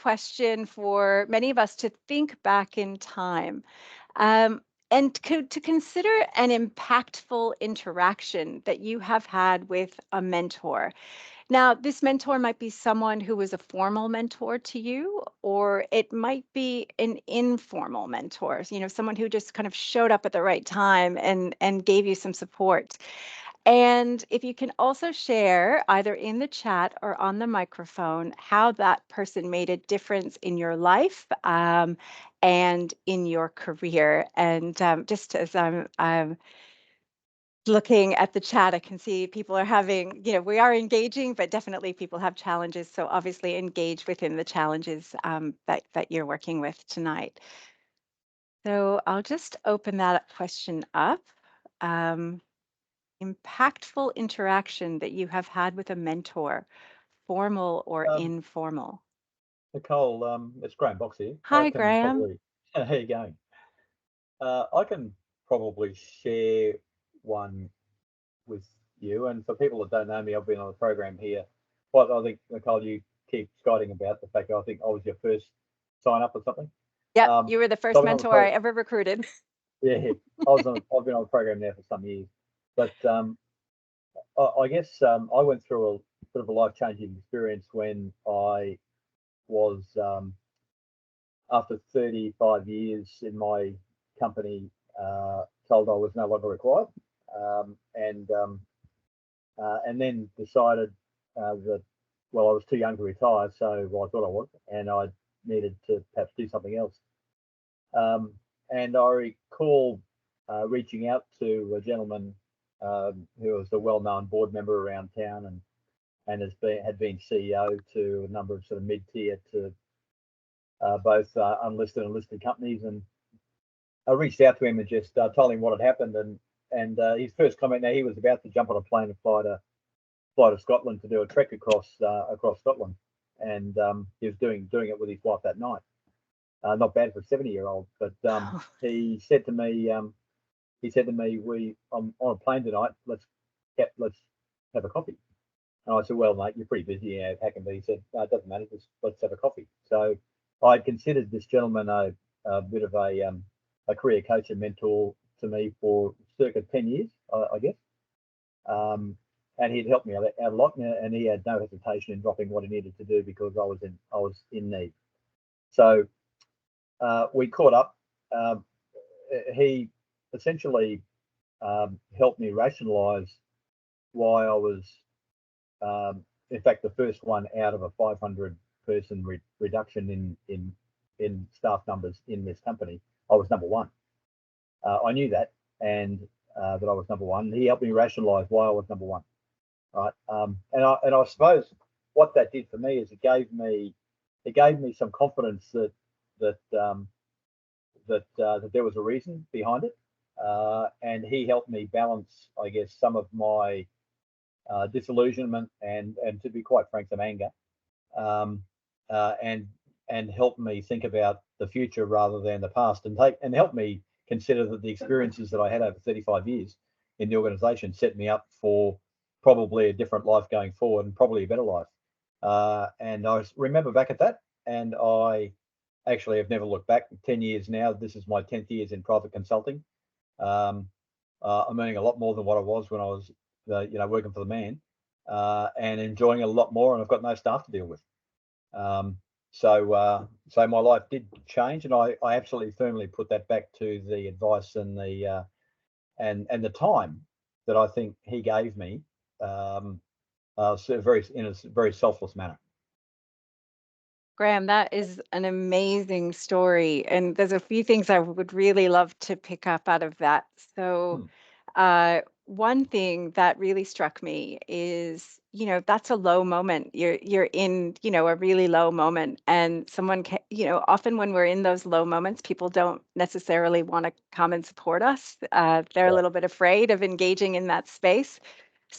question for many of us to think back in time um, and to consider an impactful interaction that you have had with a mentor. Now, this mentor might be someone who was a formal mentor to you, or it might be an informal mentor, someone who just kind of showed up at the right time and gave you some support. And if you can also share either in the chat or on the microphone how that person made a difference in your life and in your career. And just as I'm looking at the chat, I can see people are having, we are engaging, but definitely people have challenges. So obviously engage within the challenges that you're working with tonight. So I'll just open that question up. Um, Impactful interaction that you have had with a mentor, formal or Um, informal. Nicole, it's Graham Box here. I Hi, can Graham. probably, how you going? I can probably share one with you. And for people that don't know me, I've been on the program here. But I think, Nicole, you keep skiting about the fact that I think I was your first sign up or something. Yep, Um, you were the so first I've been on the mentor I pro. ever recruited. Yeah, I've been on the program now for some years. But I guess I went through a bit of a life changing experience when I was after 35 years in my company, told I was no longer required, and then decided that well, I was too young to retire, so well, I thought I was, and I needed to perhaps do something else. Um, and I recall reaching out to a gentleman who was a well-known board member around town, and had been CEO to a number of sort of mid-tier to both unlisted and listed companies. And I reached out to him and just told him what had happened. And his first comment, now he was about to jump on a plane and fly to Scotland to do a trek across Scotland, and he was doing it with his wife that night. Not bad for a 70-year-old, but he said to me, "We I'm on a plane tonight. Let's have a coffee." And I said, "Well, mate, you're pretty busy. Yeah, how can be?" He said, "No, it doesn't matter. Just let's have a coffee." So I considered this gentleman a bit of a career coach and mentor to me for circa 10 years, I guess. And he'd helped me out a lot, and he had no hesitation in dropping what he needed to do because I was in need. So we caught up. Um, he essentially helped me rationalise why I was, in fact, the first one out of a 500 person reduction in staff numbers in this company. I was number one. I knew that, and that I was number one. He helped me rationalise why I was number one. Right, and I suppose what that did for me is it gave me some confidence that that there was a reason behind it, and he helped me balance, I guess, some of my disillusionment and to be quite frank, some anger, um, uh, and and help me think about the future rather than the past, and help me consider that the experiences that I had over 35 years in the organisation set me up for probably a different life going forward and probably a better life. And I remember back at that, and I actually have never looked back. 10 years now. This is my 10th years in private consulting. Um, I'm earning a lot more than what I was when I was, working for the man, and enjoying a lot more. And I've got no staff to deal with. Um, so my life did change, and I absolutely firmly put that back to the advice and the time that I think he gave me, so very in a very selfless manner. Graham, that is an amazing story. And there's a few things I would really love to pick up out of that. So, Hmm. one thing that really struck me is, that's a low moment. You're in, a really low moment, and someone can, often when we're in those low moments, people don't necessarily want to come and support us. They're a Yeah, little bit afraid of engaging in that space.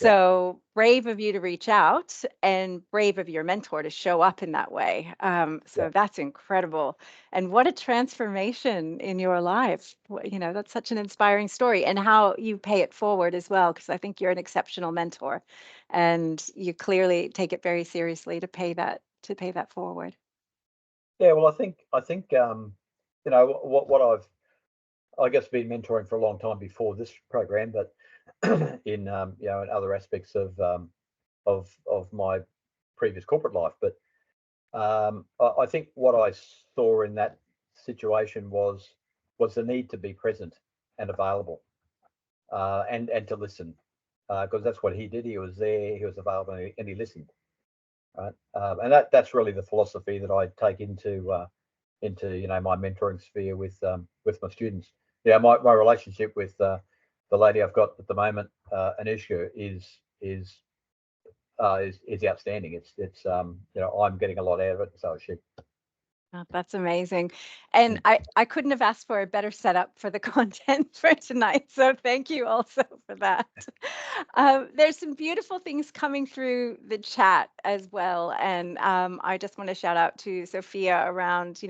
yeah, So brave of you to reach out and brave of your mentor to show up in that way. yeah. So that's incredible. And what a transformation in your life. That's such an inspiring story and how you pay it forward as well, because I think you're an exceptional mentor and you clearly take it very seriously to pay that forward. Yeah, well, I think you know what I've I guess been mentoring for a long time before this program, but in you know in other aspects of my previous corporate life. But I think what I saw in that situation was the need to be present and available, and to listen, because that's what he did. He was there, he was available, and he listened. Right, and that's really the philosophy that I take into you know my mentoring sphere with my students. Yeah, my relationship with the lady I've got at the moment, Anisha, is outstanding. It's you know I'm getting a lot out of it, so is she. Oh, that's amazing. And I couldn't have asked for a better setup for the content for tonight. So thank you also for that. There's some beautiful things coming through the chat as well. And I just want to shout out to Sophia around,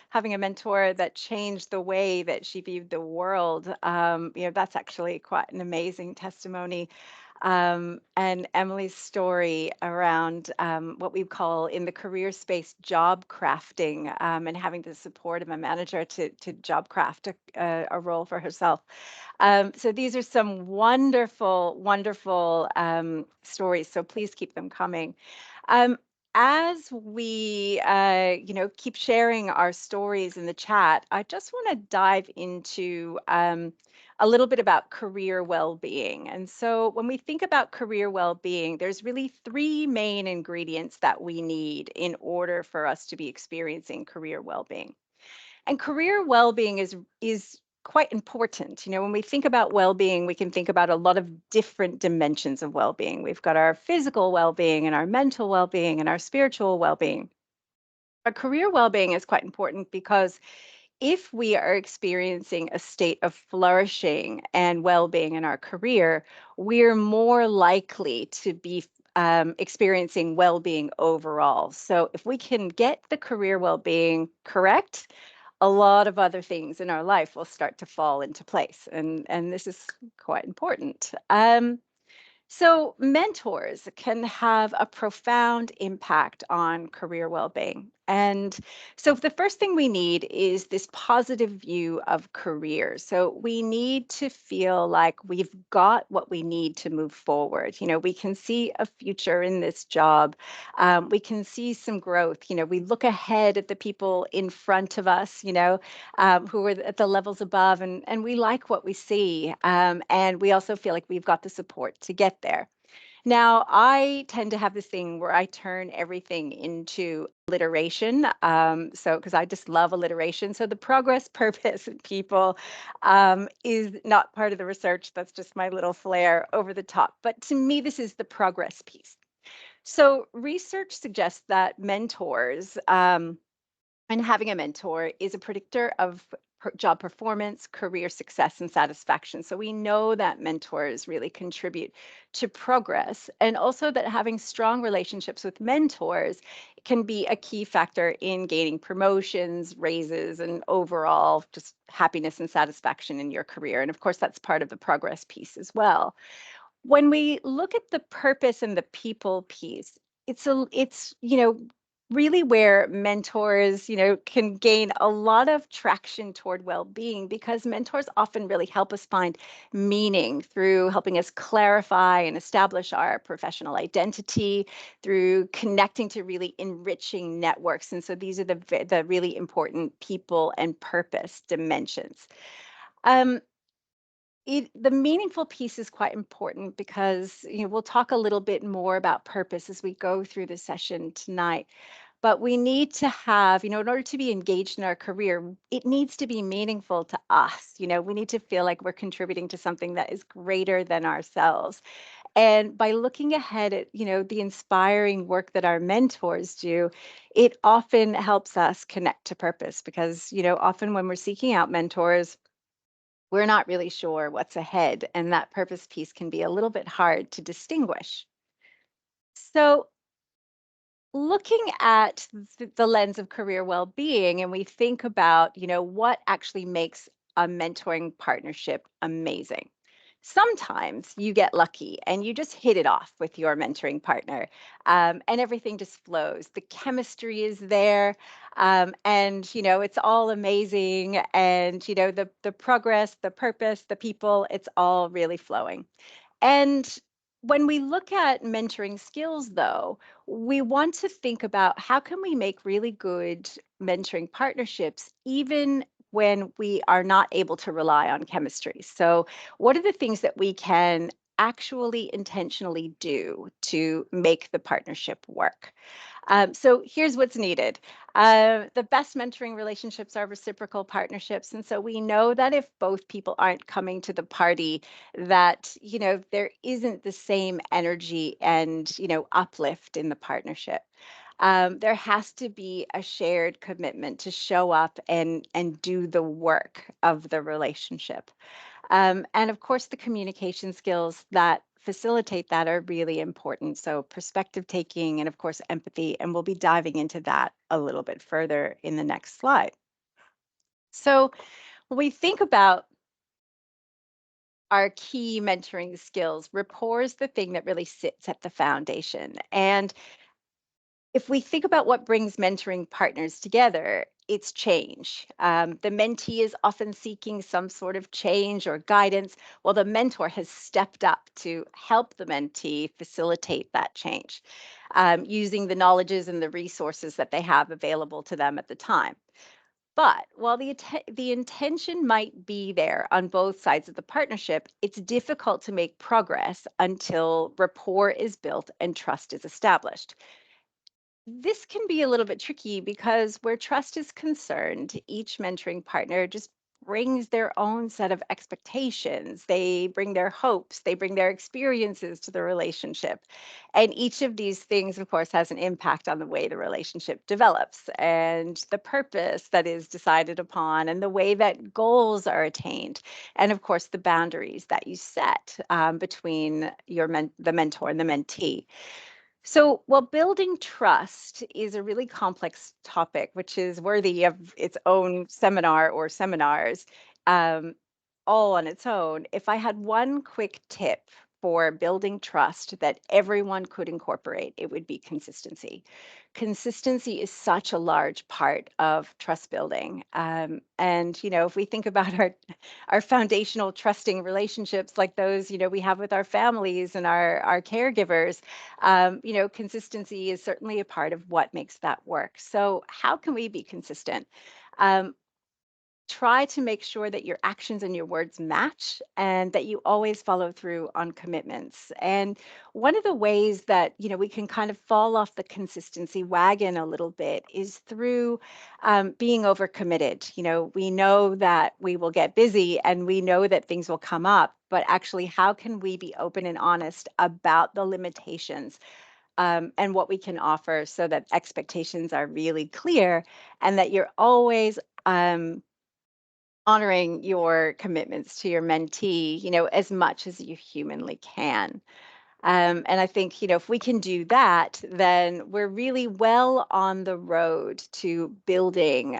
having a mentor that changed the way that she viewed the world. That's actually quite an amazing testimony. And Emily's story around what we call in the career space job crafting, and having the support of a manager to job craft a role for herself. So these are some wonderful, wonderful stories. So please keep them coming. Um, as we, keep sharing our stories in the chat, I just want to dive into a little bit about career well-being. And so when we think about career well-being, there's really three main ingredients that we need in order for us to be experiencing career well-being. And career well-being is quite important. When we think about well-being, we can think about a lot of different dimensions of well-being. We've got our physical well-being and our mental well-being and our spiritual well-being. Our career well-being is quite important because if we are experiencing a state of flourishing and well being in our career, we're more likely to be experiencing well being overall. So, if we can get the career well being correct, a lot of other things in our life will start to fall into place. And this is quite important. So, mentors can have a profound impact on career well being. And so, the first thing we need is this positive view of career. So, we need to feel like we've got what we need to move forward. We can see a future in this job. We can see some growth. We look ahead at the people in front of us, who are at the levels above, and we like what we see. And we also feel like we've got the support to get there. Now, I tend to have this thing where I turn everything into alliteration. So, because I just love alliteration. So, the progress, purpose, and people is not part of the research. That's just my little flair over the top. But to me, this is the progress piece. So, research suggests that mentors, and having a mentor is a predictor of job performance, career success, and satisfaction. So we know that mentors really contribute to progress, and also that having strong relationships with mentors can be a key factor in gaining promotions, raises, and overall just happiness and satisfaction in your career. And of course, that's part of the progress piece as well. When we look at the purpose and the people piece, it's really where mentors can gain a lot of traction toward well-being, because mentors often really help us find meaning through helping us clarify and establish our professional identity, through connecting to really enriching networks. And so these are the really important people and purpose dimensions. um, the meaningful piece is quite important because we'll talk a little bit more about purpose as we go through the session tonight. But we need to have, in order to be engaged in our career, it needs to be meaningful to us. We need to feel like we're contributing to something that is greater than ourselves. And by looking ahead at, the inspiring work that our mentors do, it often helps us connect to purpose, because, often when we're seeking out mentors, we're not really sure what's ahead, and that purpose piece can be a little bit hard to distinguish. So, looking at the lens of career well-being, and we think about, what actually makes a mentoring partnership amazing. Sometimes you get lucky and you just hit it off with your mentoring partner, and everything just flows. The chemistry is there, and it's all amazing. And the progress, the purpose, the people, it's all really flowing. And when we look at mentoring skills, though, we want to think about how can we make really good mentoring partnerships even when we are not able to rely on chemistry. So, what are the things that we can actually intentionally do to make the partnership work? So here's what's needed. The best mentoring relationships are reciprocal partnerships. And so we know that if both people aren't coming to the party, that, there isn't the same energy and, uplift in the partnership. There has to be a shared commitment to show up and do the work of the relationship. And of course, the communication skills that facilitate that are really important. So, perspective taking and, of course, empathy. And we'll be diving into that a little bit further in the next slide. So, when we think about our key mentoring skills, rapport is the thing that really sits at the foundation. And if we think about what brings mentoring partners together, it's change. The mentee is often seeking some sort of change or guidance, while the mentor has stepped up to help the mentee facilitate that change, using the knowledges and the resources that they have available to them at the time. But while the intention might be there on both sides of the partnership, it's difficult to make progress until rapport is built and trust is established. This can be a little bit tricky because where trust is concerned, each mentoring partner just brings their own set of expectations. They bring their hopes, they bring their experiences to the relationship. And each of these things, of course, has an impact on the way the relationship develops and the purpose that is decided upon and the way that goals are attained. And of course, the boundaries that you set between the mentor and the mentee. So, while building trust is a really complex topic, which is worthy of its own seminar or seminars, um, all on its own, if I had one quick tip for building trust that everyone could incorporate, it would be consistency. Consistency is such a large part of trust building. And, if we think about our foundational trusting relationships like those, we have with our families and our caregivers, consistency is certainly a part of what makes that work. So, how can we be consistent? Um, Try to make sure that your actions and your words match and that you always follow through on commitments. And one of the ways that, we can kind of fall off the consistency wagon a little bit is through being overcommitted. We know that we will get busy and we know that things will come up, but actually, how can we be open and honest about the limitations? And what we can offer so that expectations are really clear and that you're always honoring your commitments to your mentee, as much as you humanly can. And I think, if we can do that, then we're really well on the road to building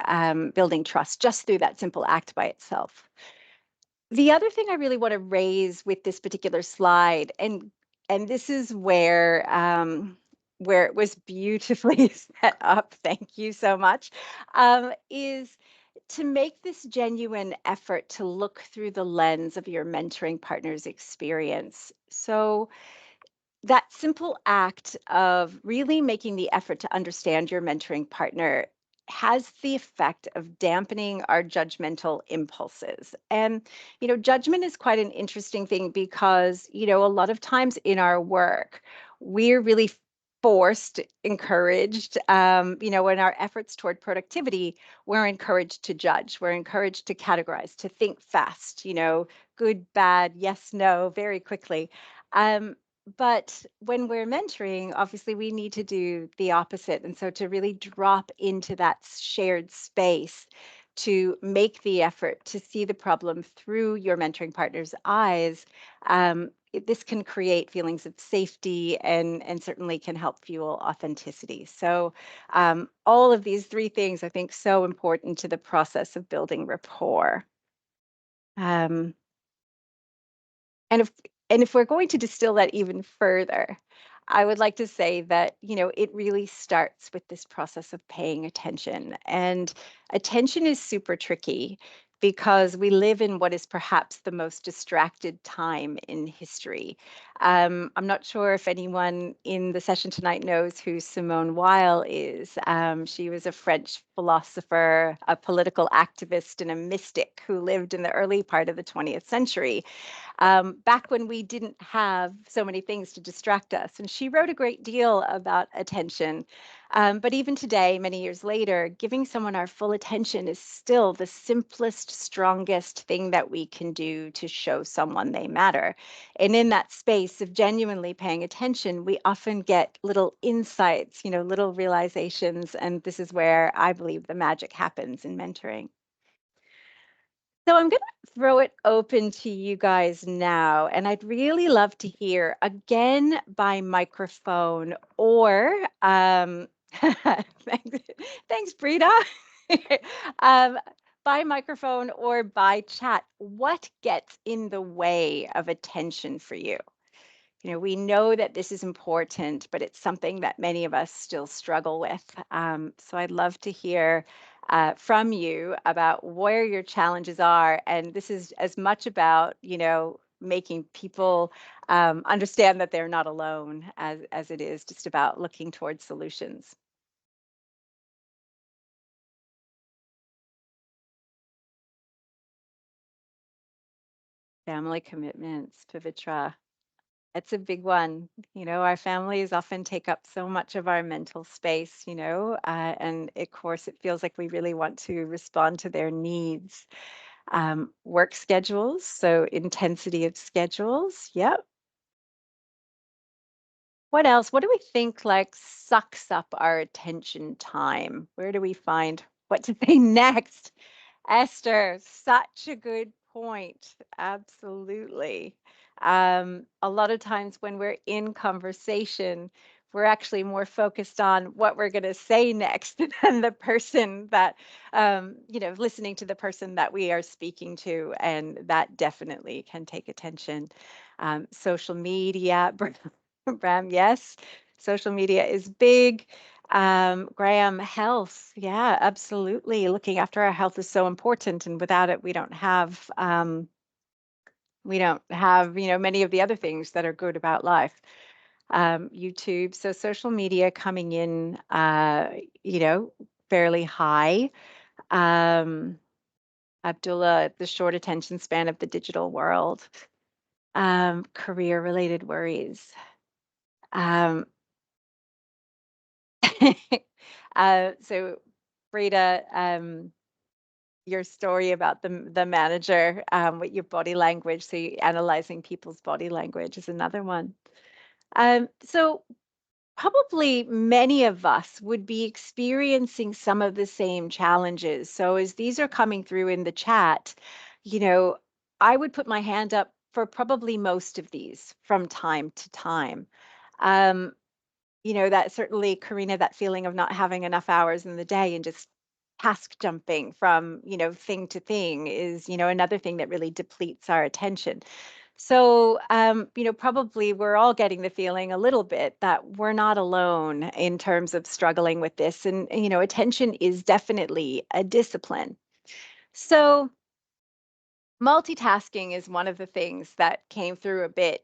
trust just through that simple act by itself. The other thing I really want to raise with this particular slide, and this is where it was beautifully set up, thank you so much, is to make this genuine effort to look through the lens of your mentoring partner's experience. So that simple act of really making the effort to understand your mentoring partner has the effect of dampening our judgmental impulses. And, judgment is quite an interesting thing because, a lot of times in our work, we're really forced, encouraged, in our efforts toward productivity, we're encouraged to judge, we're encouraged to categorize, to think fast, good, bad, yes, no, very quickly. Um, but when we're mentoring, obviously we need to do the opposite. And so to really drop into that shared space, to make the effort to see the problem through your mentoring partner's eyes, this can create feelings of safety and certainly can help fuel authenticity. So all of these three things I think so important to the process of building rapport. Um, And if we're going to distill that even further, I would like to say that, it really starts with this process of paying attention. And attention is super tricky because we live in what is perhaps the most distracted time in history. I'm not sure if anyone in the session tonight knows who Simone Weil is. She was a French philosopher, a political activist, and a mystic who lived in the early part of the 20th century, back when we didn't have so many things to distract us. And she wrote a great deal about attention. But even today, many years later, giving someone our full attention is still the simplest, strongest thing that we can do to show someone they matter. And in that space of genuinely paying attention, we often get little insights, little realizations. And this is where I believe the magic happens in mentoring. So I'm going to throw it open to you guys now, and I'd really love to hear again by microphone or thanks, thanks, Brita. um, by microphone or by chat. What gets in the way of attention for you? We know that this is important, but it's something that many of us still struggle with. So I'd love to hear from you about where your challenges are. And this is as much about, making people understand that they're not alone as it is just about looking towards solutions. Family commitments, Pavitra. It's a big one. Our families often take up so much of our mental space, and of course, it feels like we really want to respond to their needs. Work schedules, so intensity of schedules. Yep. What else? What do we think like sucks up our attention time? Where do we find what to say next? Esther, such a good point. Absolutely. A lot of times when we're in conversation, we're actually more focused on what we're going to say next than the person that, listening to the person that we are speaking to. And that definitely can take attention. Social media, Bram, yes, social media is big. Graham, health. Yeah, absolutely. Looking after our health is so important, and without it, we don't have, many of the other things that are good about life. YouTube, so social media coming in, you know, fairly high. Um, Abdullah, the short attention span of the digital world. Career-related worries. Um, so Frida, your story about the manager with your body language, so analyzing people's body language is another one. So probably many of us would be experiencing some of the same challenges. So as these are coming through in the chat, you know, I would put my hand up for probably most of these from time to time. Um, that certainly, Karina, that feeling of not having enough hours in the day and just task jumping from, thing to thing is, another thing that really depletes our attention. So, probably we're all getting the feeling a little bit that we're not alone in terms of struggling with this. And, attention is definitely a discipline. So, multitasking is one of the things that came through a bit,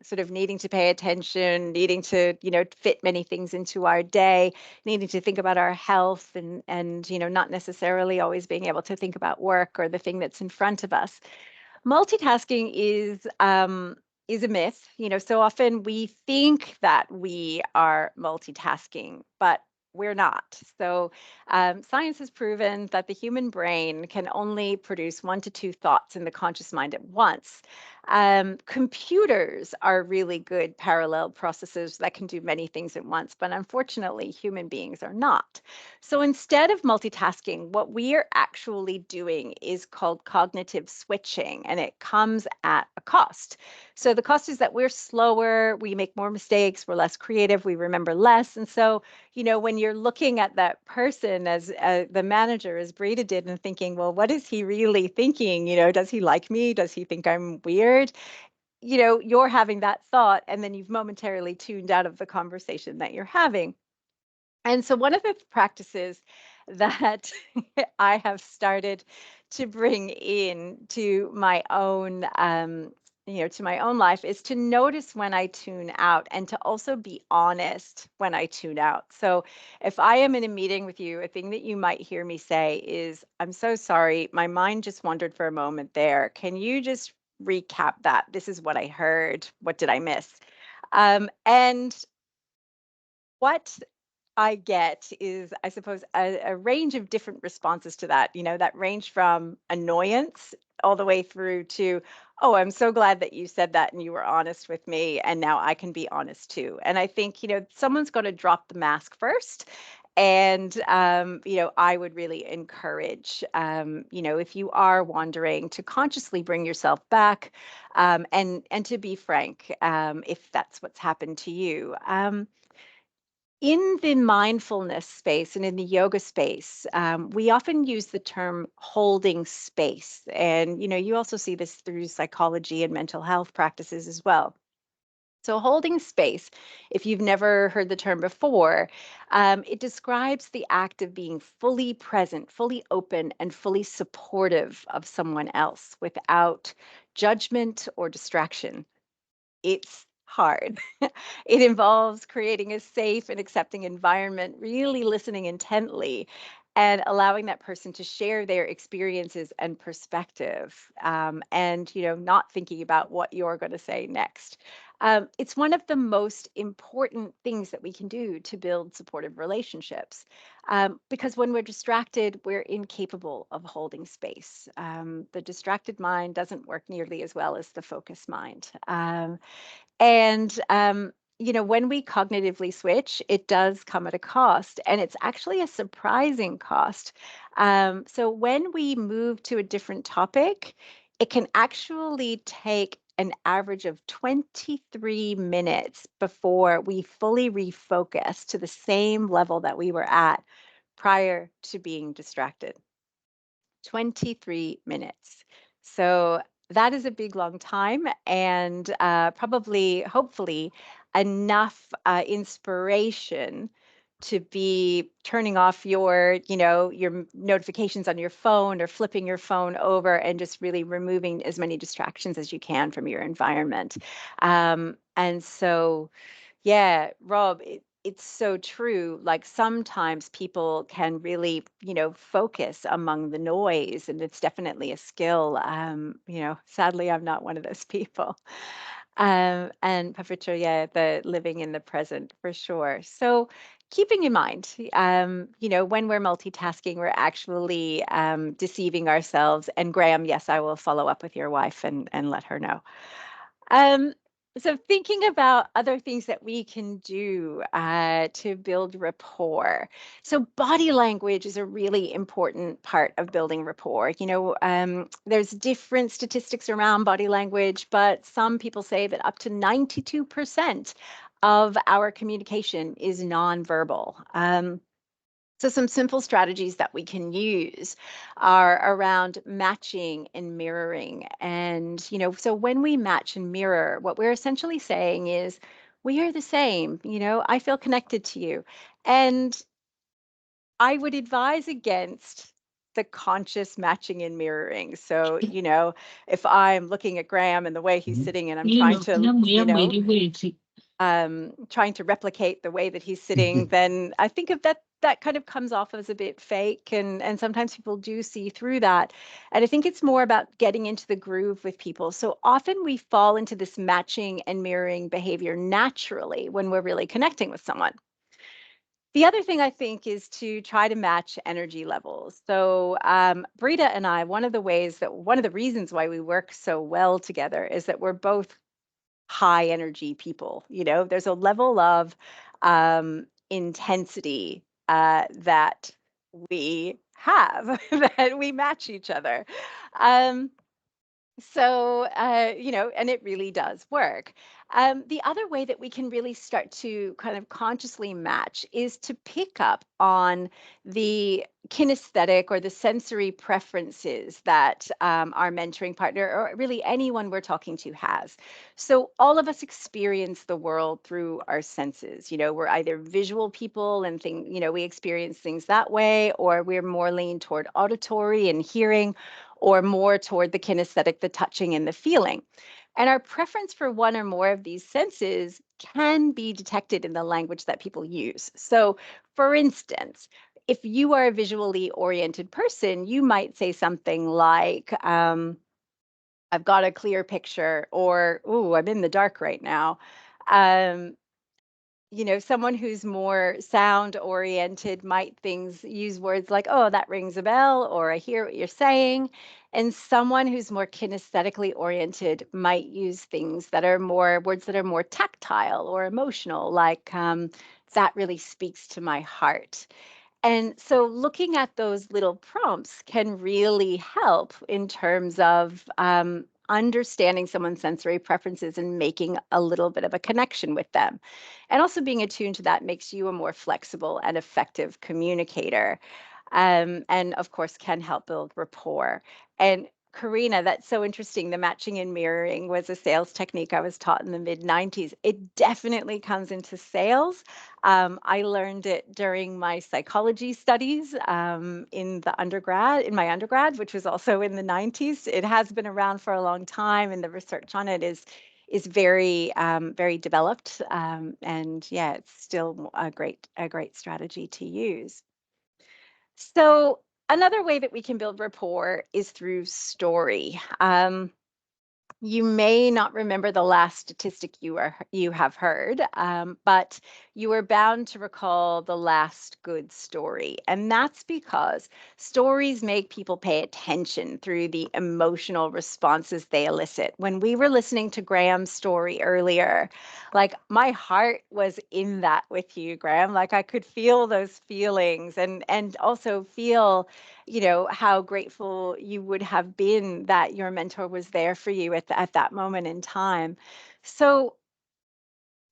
sort of needing to pay attention, needing to, fit many things into our day, needing to think about our health and, not necessarily always being able to think about work or the thing that's in front of us. Multitasking is a myth. So often we think that we are multitasking, but we're not. So science has proven that the human brain can only produce 1 to 2 thoughts in the conscious mind at once. Computers are really good parallel processors that can do many things at once, but unfortunately, human beings are not. So instead of multitasking, what we are actually doing is called cognitive switching, and it comes at a cost. So the cost is that we're slower, we make more mistakes, we're less creative, we remember less. And so, when you're looking at that person as the manager, as Brita did, and thinking, well, what is he really thinking? Does he like me? Does he think I'm weird? you're having that thought and then you've momentarily tuned out of the conversation that you're having. And so one of the practices that I have started to bring in to my own life is to notice when I tune out and to also be honest when I tune out. So if I am in a meeting with you, a thing that you might hear me say is, "I'm so sorry, my mind just wandered for a moment there. Can you just recap that? This is what I heard. What did I miss?" And what I get is, I suppose, a range of different responses to that, that range from annoyance all the way through to, "Oh, I'm so glad that you said that and you were honest with me. And now I can be honest too." And I think, someone's going to drop the mask first. And, I would really encourage, if you are wandering, to consciously bring yourself back, and to be frank, if that's what's happened to you. In the mindfulness space and in the yoga space, we often use the term holding space. And, you also see this through psychology and mental health practices as well. So, holding space, if you've never heard the term before, it describes the act of being fully present, fully open, and fully supportive of someone else without judgment or distraction. It's hard. It involves creating a safe and accepting environment, really listening intently, and allowing that person to share their experiences and perspective, and not thinking about what you're going to say next. It's one of the most important things that we can do to build supportive relationships, because when we're distracted, we're incapable of holding space. The distracted mind doesn't work nearly as well as the focused mind. And when we cognitively switch, it does come at a cost, and it's actually a surprising cost. So when we move to a different topic, it can actually take an average of 23 minutes before we fully refocus to the same level that we were at prior to being distracted. 23 minutes. So that is a big, long time, and probably, hopefully, enough inspiration to be turning off your notifications on your phone or flipping your phone over and just really removing as many distractions as you can from your environment. And so, yeah, Rob, it's so true. Like sometimes people can really, focus among the noise, and it's definitely a skill. Sadly, I'm not one of those people. And Pavitra, yeah, the living in the present for sure. So keeping in mind, when we're multitasking, we're actually deceiving ourselves. And Graham, yes, I will follow up with your wife and let her know. Um, so thinking about other things that we can do to build rapport. So body language is a really important part of building rapport. There's different statistics around body language, but some people say that up to 92% of our communication is nonverbal. So some simple strategies that we can use are around matching and mirroring. And, so when we match and mirror, what we're essentially saying is, we are the same, I feel connected to you. And I would advise against the conscious matching and mirroring. So, if I'm looking at Graham and the way he's sitting and I'm trying to, trying to replicate the way that he's sitting, then I think of that kind of comes off as a bit fake, and sometimes people do see through that. And I think it's more about getting into the groove with people. So often we fall into this matching and mirroring behavior naturally when we're really connecting with someone. The other thing I think is to try to match energy levels. So, Brita and I, one of the reasons why we work so well together is that we're both high energy people. There's a level of intensity that we have that we match each other. Um, and it really does work. The other way that we can really start to kind of consciously match is to pick up on the kinesthetic or the sensory preferences that our mentoring partner or really anyone we're talking to has. So, all of us experience the world through our senses. We're either visual people and we experience things that way, or we're more lean toward auditory and hearing, or more toward the kinesthetic, the touching and the feeling. And our preference for one or more of these senses can be detected in the language that people use. So, for instance, if you are a visually oriented person, you might say something like, I've got a clear picture, or, ooh, I'm in the dark right now. Um, Someone who's more sound oriented might things use words like, oh, that rings a bell, or I hear what you're saying. And someone who's more kinesthetically oriented might use things that are more words that are more tactile or emotional, like that really speaks to my heart. And so looking at those little prompts can really help in terms of understanding someone's sensory preferences and making a little bit of a connection with them. And also being attuned to that makes you a more flexible and effective communicator. And of course, can help build rapport. And Karina, that's so interesting. The matching and mirroring was a sales technique I was taught in the mid 90s. It definitely comes into sales. I learned it during my psychology studies in my undergrad, which was also in the 90s. It has been around for a long time, and the research on it is very very developed. And yeah, it's still a great strategy to use. So another way that we can build rapport is through story. You may not remember the last statistic you have heard, but you are bound to recall the last good story, and that's because stories make people pay attention through the emotional responses they elicit. When we were listening to Graham's story earlier, like my heart was in that with you, Graham. Like I could feel those feelings, and also feel how grateful you would have been that your mentor was there for you at that moment in time. So,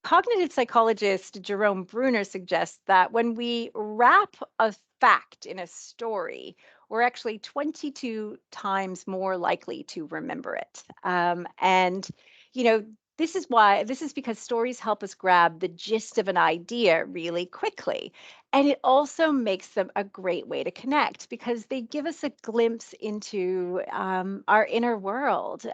cognitive psychologist Jerome Bruner suggests that when we wrap a fact in a story, we're actually 22 times more likely to remember it. And, you know, this is because stories help us grab the gist of an idea really quickly. And it also makes them a great way to connect because they give us a glimpse into our inner world.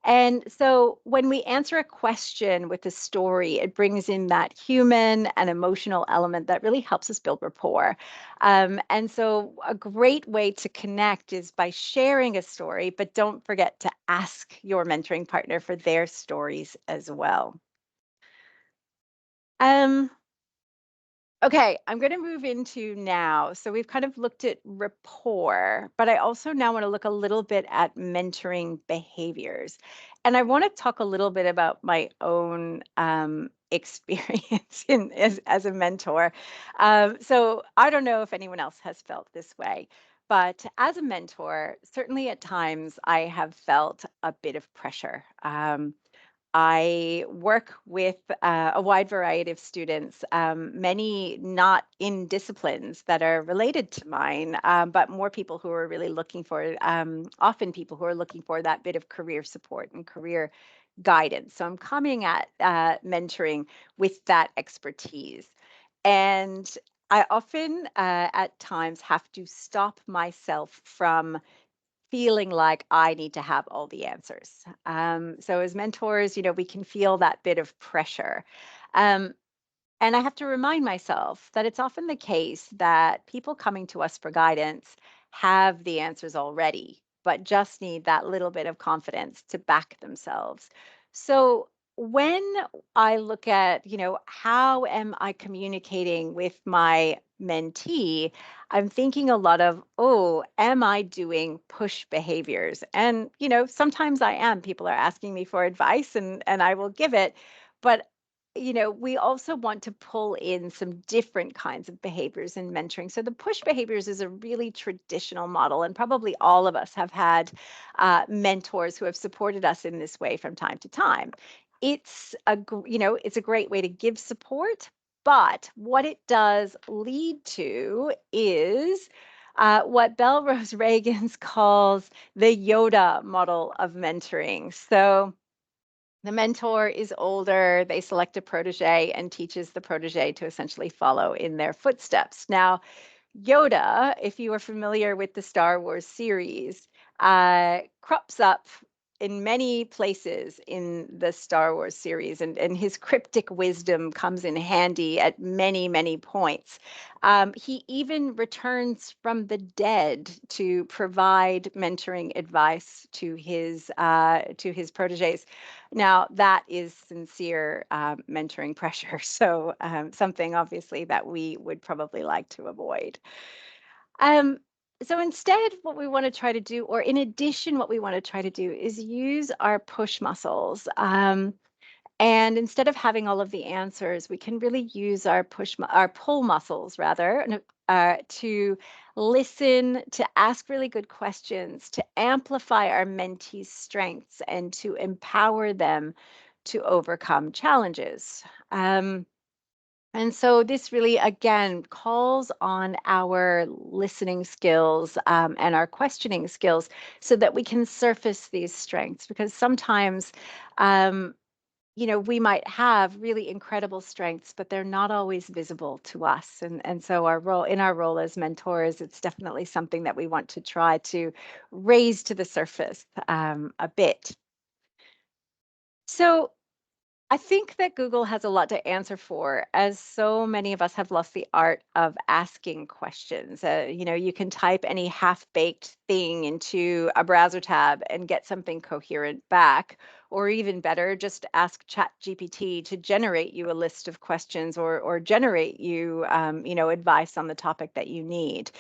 And so when we answer a question with a story, it brings in that human and emotional element that really helps us build rapport. And so a great way to connect is by sharing a story, but don't forget to ask your mentoring partner for their stories as well. Um, Okay, I'm going to move into now. So we've kind of looked at rapport, but I also now want to look a little bit at mentoring behaviors. And I want to talk a little bit about my own experience as a mentor. So I don't know if anyone else has felt this way, but as a mentor, certainly at times I have felt a bit of pressure. I work with a wide variety of students, many not in disciplines that are related to mine, but more people who are really looking for, often people who are looking for that bit of career support and career guidance. So I'm coming at mentoring with that expertise. And I often, at times, have to stop myself from feeling like I need to have all the answers. So as mentors, we can feel that bit of pressure. Um, and I have to remind myself that it's often the case that people coming to us for guidance have the answers already, but just need that little bit of confidence to back themselves. So when I look at, how am I communicating with my mentee, I'm thinking a lot of, oh, am I doing push behaviors? And, sometimes I am. People are asking me for advice and I will give it. But we also want to pull in some different kinds of behaviors in mentoring. So the push behaviors is a really traditional model, and probably all of us have had mentors who have supported us in this way from time to time. it's a great way to give support, but what it does lead to is what Belrose Reagans calls the Yoda model of mentoring. So the mentor is older, they select a protege and teaches the protege to essentially follow in their footsteps. Now, Yoda, if you are familiar with the Star Wars series, crops up in many places in the Star Wars series, and his cryptic wisdom comes in handy at many, many points. He even returns from the dead to provide mentoring advice to his proteges. Now, that is sincere mentoring pressure, so something obviously that we would probably like to avoid. Um, so instead, what we want to try to do, or in addition, what we want to try to do is use our push muscles. And instead of having all of the answers, we can really use our pull muscles rather, to listen, to ask really good questions, to amplify our mentees' strengths, and to empower them to overcome challenges. Um, and so this really, again, calls on our listening skills and our questioning skills so that we can surface these strengths. Because sometimes, um, we might have really incredible strengths, but they're not always visible to us. And so our role as mentors, it's definitely something that we want to try to raise to the surface a bit. So I think that Google has a lot to answer for, as so many of us have lost the art of asking questions. You can type any half-baked thing into a browser tab and get something coherent back, or even better, just ask ChatGPT to generate you a list of questions or generate you, advice on the topic that you need.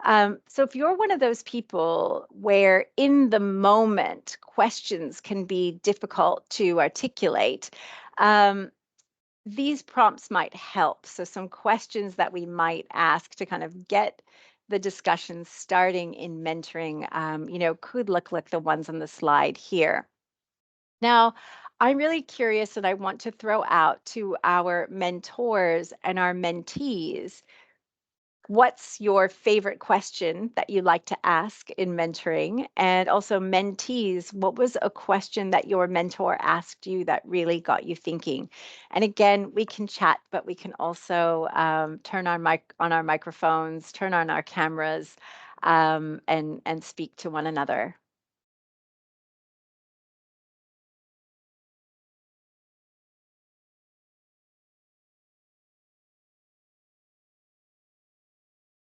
So if you're one of those people where in the moment questions can be difficult to articulate, um, these prompts might help. So some questions that we might ask to kind of get the discussion starting in mentoring, could look like the ones on the slide here. Now, I'm really curious and I want to throw out to our mentors and our mentees, what's your favorite question that you like to ask in mentoring? And also, mentees, what was a question that your mentor asked you that really got you thinking? And again, we can chat, but we can also turn on our microphones, turn on our cameras, and speak to one another.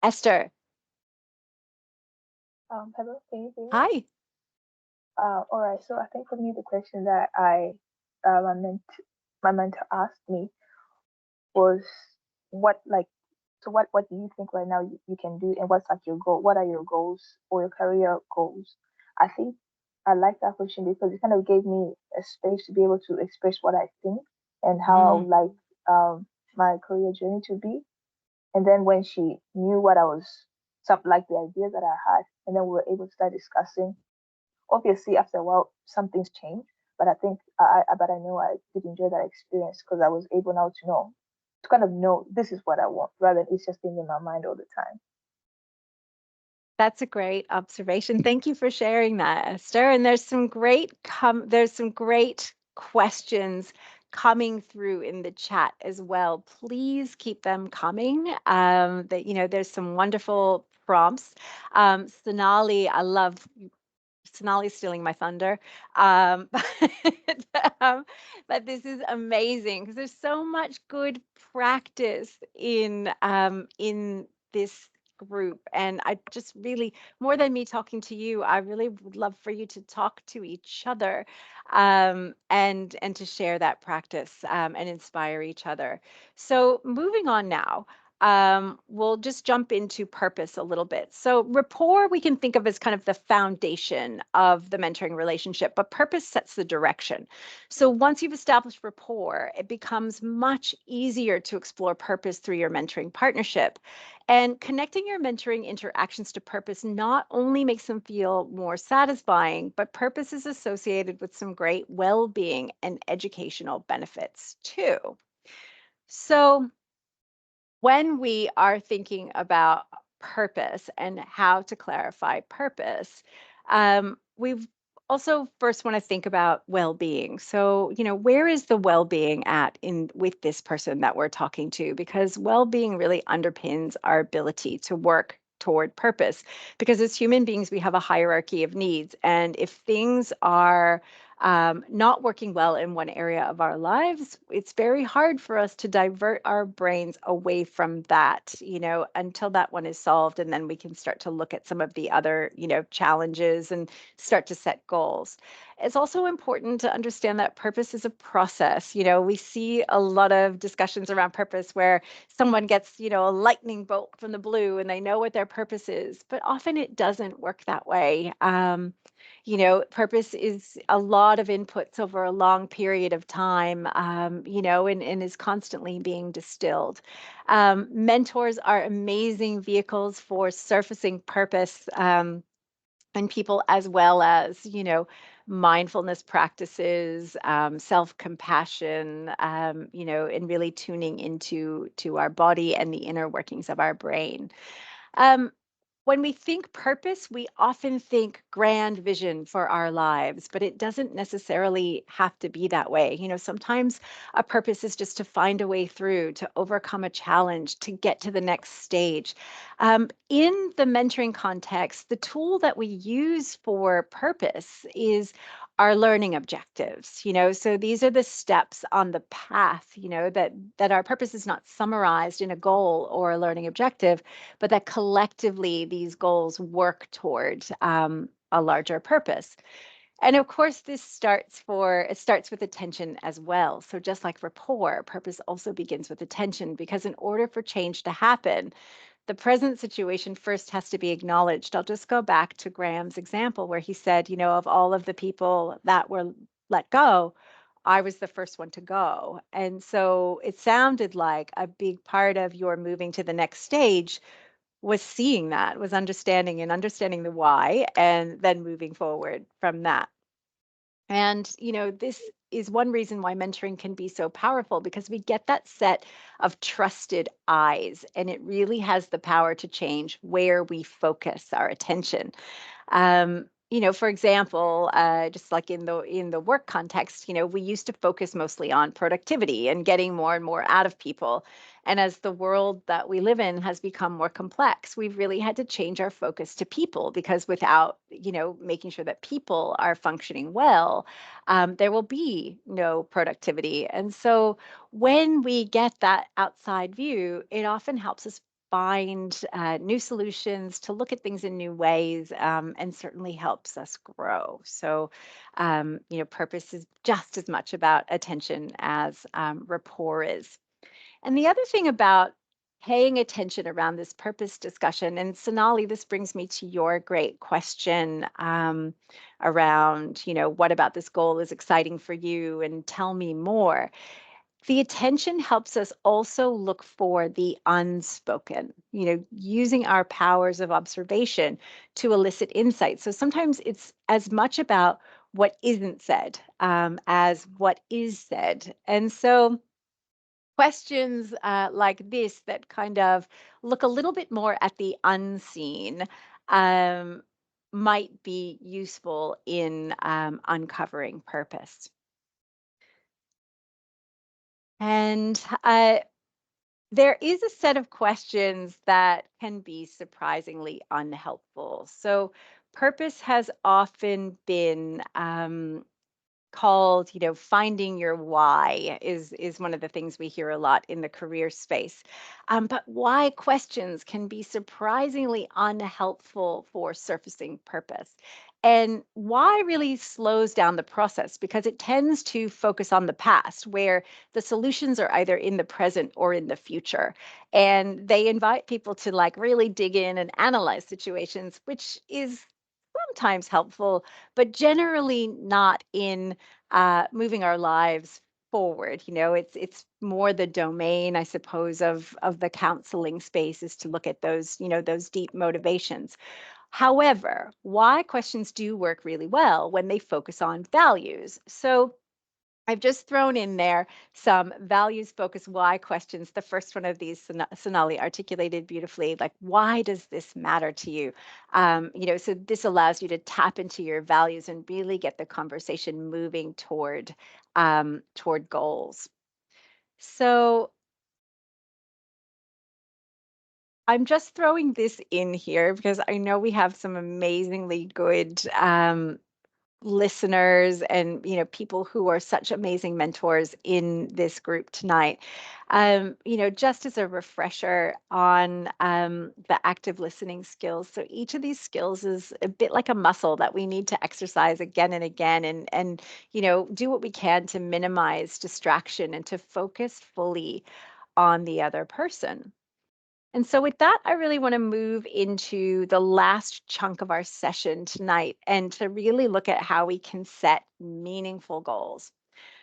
Esther, Hello, can you hear me? hi. All right. So I think for me, the question that I meant my mentor asked me was what like, so what do you think right now you can do, and what's like your goal? What are your goals or your career goals? I think I like that question because it kind of gave me a space to be able to express what I think and how I Mm, would like my career journey to be. And then when she knew what I was, some like the ideas that I had, and then we were able to start discussing. Obviously, after a while, some things change, but I think but I know I did enjoy that experience because I was able now to know, to kind of know this is what I want, rather than it's just being in my mind all the time. that's a great observation. Thank you for sharing that, Esther. And there's some great questions coming through in the chat as well. Please keep them coming. There's some wonderful prompts. Sonali's stealing my thunder. But this is amazing because there's so much good practice in this group. And I just really, more than me talking to you, I really would love for you to talk to each other, and to share that practice, and inspire each other. So moving on now. we'll just jump into purpose a little bit. So, rapport we can think of as kind of the foundation of the mentoring relationship, but purpose sets the direction. So, once you've established rapport, it becomes much easier to explore purpose through your mentoring partnership. And connecting your mentoring interactions to purpose not only makes them feel more satisfying, but purpose is associated with some great well being and educational benefits too. So, when we are thinking about purpose and how to clarify purpose, we also first want to think about well-being. So, where is the well-being at in with this person that we're talking to? Because well-being really underpins our ability to work toward purpose. Because as human beings, we have a hierarchy of needs, and if things are not working well in one area of our lives, it's very hard for us to divert our brains away from that, until that one is solved. And then we can start to look at some of the other, challenges and start to set goals. It's also important to understand that purpose is a process. We see a lot of discussions around purpose where someone gets, a lightning bolt from the blue and they know what their purpose is, but often it doesn't work that way. Purpose is a lot of inputs over a long period of time, and is constantly being distilled. Mentors are amazing vehicles for surfacing purpose in people, as well as, mindfulness practices, self-compassion, and really tuning into our body and the inner workings of our brain. Um, when we think purpose, we often think grand vision for our lives, but it doesn't necessarily have to be that way. Sometimes a purpose is just to find a way through, to overcome a challenge, to get to the next stage. In the mentoring context, the tool that we use for purpose is our learning objectives. So these are the steps on the path, that our purpose is not summarized in a goal or a learning objective, but that collectively these goals work toward a larger purpose. And of course, it starts with attention as well. So just like rapport, purpose also begins with attention, because in order for change to happen, the present situation first has to be acknowledged. I'll just go back to Graham's example where he said, of all of the people that were let go, I was the first one to go. And so it sounded like a big part of your moving to the next stage was seeing that, was understanding the why, and then moving forward from that. And, this is one reason why mentoring can be so powerful, because we get that set of trusted eyes, and it really has the power to change where we focus our attention. For example, just like in the work context, we used to focus mostly on productivity and getting more and more out of people. And as the world that we live in has become more complex, we've really had to change our focus to people, because without, making sure that people are functioning well, there will be no productivity. And so when we get that outside view, it often helps us find new solutions, to look at things in new ways, and certainly helps us grow. So, purpose is just as much about attention as rapport is. And the other thing about paying attention around this purpose discussion, and Sonali, this brings me to your great question around, what about this goal is exciting for you, and tell me more. The attention helps us also look for the unspoken, using our powers of observation to elicit insight. So sometimes it's as much about what isn't said as what is said. And so questions like this, that kind of look a little bit more at the unseen, um, might be useful in uncovering purpose. And there is a set of questions that can be surprisingly unhelpful. So, purpose has often been called, finding your why is one of the things we hear a lot in the career space. But why questions can be surprisingly unhelpful for surfacing purpose. And why really slows down the process because it tends to focus on the past, where the solutions are either in the present or in the future. And they invite people to like really dig in and analyze situations, which is sometimes helpful, but generally not in moving our lives forward. It's more the domain, I suppose, of the counseling space is to look at those, those deep motivations. However, why questions do work really well when they focus on values. So I've just thrown in there some values focused why questions. The first one of these, Sonali articulated beautifully, like, why does this matter to you? So this allows you to tap into your values and really get the conversation moving toward goals. So I'm just throwing this in here because I know we have some amazingly good listeners and people who are such amazing mentors in this group tonight. Just as a refresher on the active listening skills. So each of these skills is a bit like a muscle that we need to exercise again and again, and do what we can to minimize distraction and to focus fully on the other person. And so, with that, I really want to move into the last chunk of our session tonight and to really look at how we can set meaningful goals.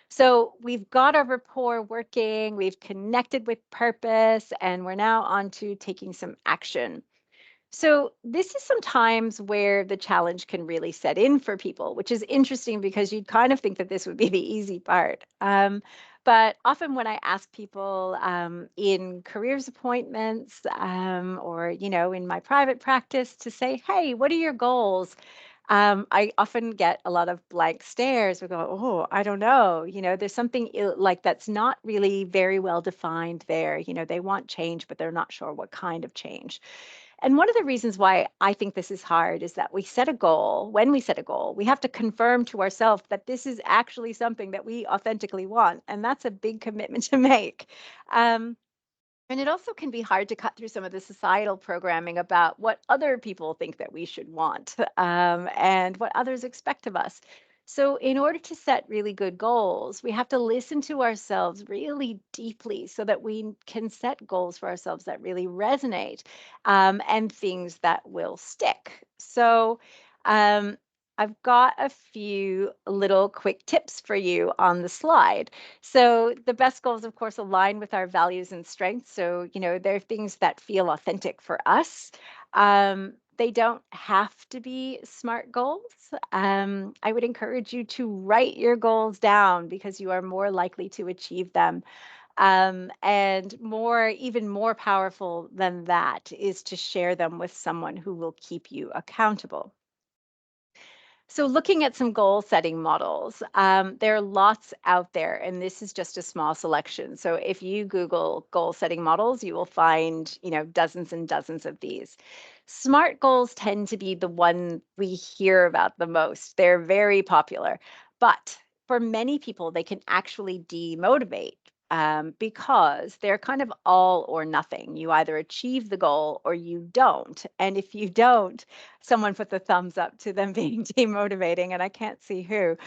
So, we've got our rapport working, we've connected with purpose, and we're now on to taking some action. So, this is sometimes where the challenge can really set in for people, which is interesting because you'd kind of think that this would be the easy part. But often, when I ask people in careers appointments or, in my private practice to say, hey, what are your goals? I often get a lot of blank stares. We go, oh, I don't know. There's something like that's not really very well defined there. They want change, but they're not sure what kind of change. And one of the reasons why I think this is hard is that we set a goal. When we set a goal, we have to confirm to ourselves that this is actually something that we authentically want. And that's a big commitment to make. Um, and it also can be hard to cut through some of the societal programming about what other people think that we should want and what others expect of us. So, in order to set really good goals, we have to listen to ourselves really deeply so that we can set goals for ourselves that really resonate and things that will stick. So, um, I've got a few little quick tips for you on the slide. So the best goals, of course, align with our values and strengths. So, they're things that feel authentic for us. They don't have to be SMART goals. I would encourage you to write your goals down because you are more likely to achieve them. And even more powerful than that is to share them with someone who will keep you accountable. So, looking at some goal setting models, there are lots out there, and this is just a small selection. So, if you Google goal setting models, you will find, dozens and dozens of these. SMART goals tend to be the one we hear about the most. They're very popular, but for many people, they can actually demotivate. Because they're kind of all or nothing. You either achieve the goal or you don't. And if you don't, someone put the thumbs up to them being demotivating, and I can't see who.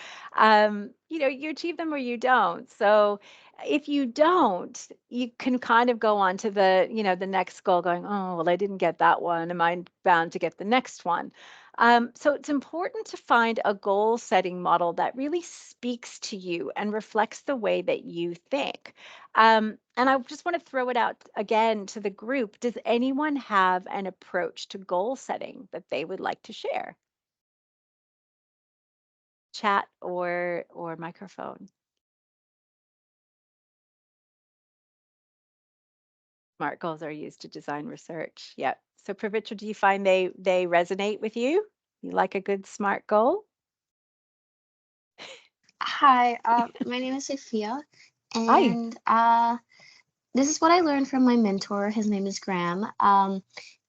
You achieve them or you don't. So if you don't, you can kind of go on to the next goal going, oh, well, I didn't get that one. Am I bound to get the next one? So it's important to find a goal setting model that really speaks to you and reflects the way that you think. And I just want to throw it out again to the group. Does anyone have an approach to goal setting that they would like to share? Chat or microphone. SMART goals are used to design research. Yep. So Pravitra, do you find they resonate with you? You like a good SMART goal? Hi, my name is Sophia, Hi. and this is what I learned from my mentor. His name is Graham.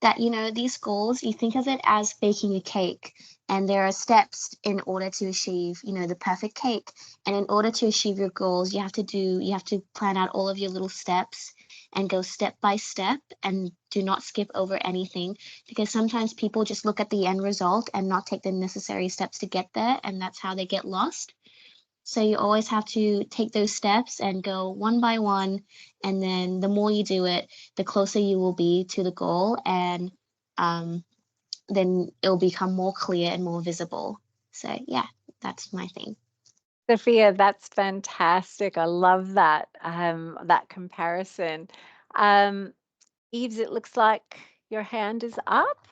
That these goals, you think of it as baking a cake, and there are steps in order to achieve the perfect cake. And in order to achieve your goals, you have to plan out all of your little steps, and go step by step and do not skip over anything, because sometimes people just look at the end result and not take the necessary steps to get there, and that's how they get lost. So you always have to take those steps and go one by one, and then the more you do it, the closer you will be to the goal, and um, then it'll become more clear and more visible. So yeah, that's my thing. Sophia, that's fantastic. I love that comparison. Um, Eves, it looks like your hand is up.